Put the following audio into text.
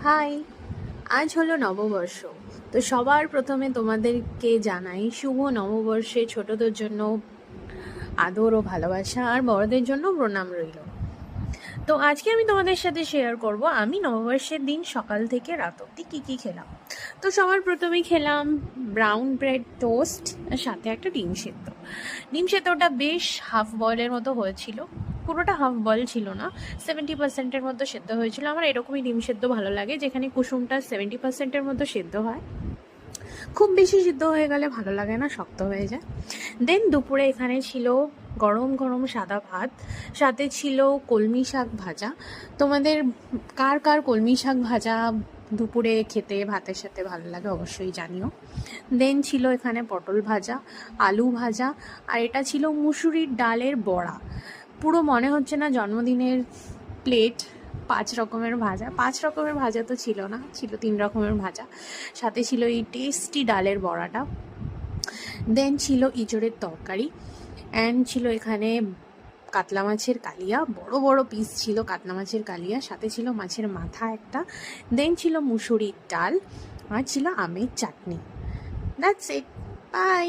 High, আজ হলো নববর্ষ। তো সবার প্রথমে তোমাদেরকে জানাই শুভ নববর্ষে। ছোটদের জন্য আদর ও ভালোবাসা, আর বড়দের জন্য প্রণাম রইল। তো আজকে আমি তোমাদের সাথে শেয়ার করব আমি নববর্ষের দিন সকাল থেকে রাত অবধি কী কী খেলাম। তো সবার প্রথমে খেলাম ব্রাউন ব্রেড টোস্ট, আর সাথে একটা ডিম সেদ্ধ। ডিম সেদ্ধটা বেশ হাফ বয়েলের মতো হয়েছিল, পুরোটা হাফ বয়েল ছিল না, 70%-এর মতো সেদ্ধ হয়েছিল। আমার এরকমই ডিম সেদ্ধ ভালো লাগে, যেখানে কুসুমটা 70%-এর মতো সেদ্ধ হয়। খুব বেশি সিদ্ধ হয়ে গেলে ভালো লাগে না, শক্ত হয়ে যায়। দেন দুপুরে এখানে ছিল গরম গরম সাদা ভাত, সাথে ছিল কলমি শাক ভাজা। তোমাদের কার কার কলমি শাক ভাজা দুপুরে খেতে ভাতের সাথে ভালো লাগে অবশ্যই জানিও। দেন ছিল এখানে পটল ভাজা, আলু ভাজা, আর এটা ছিল মুসুরির ডালের বড়া। পুরো মনে হচ্ছে না জন্মদিনের প্লেট। 5 রকমের ভাজা তো ছিল না, ছিল 3 রকমের ভাজা। সাথে ছিল এই টেস্টি ডালের বড়াটা। দেন ছিল ইঁচড়ের তরকারি, অ্যান্ড ছিল এখানে কাতলা মাছের কালিয়া, বড় বড় পিস ছিল কাতলা মাছের কালিয়া, সাথে ছিল মাছের মাথা একটা। দেন ছিল মুসুরির ডাল, আর ছিল আমের চাটনি। That's it, by.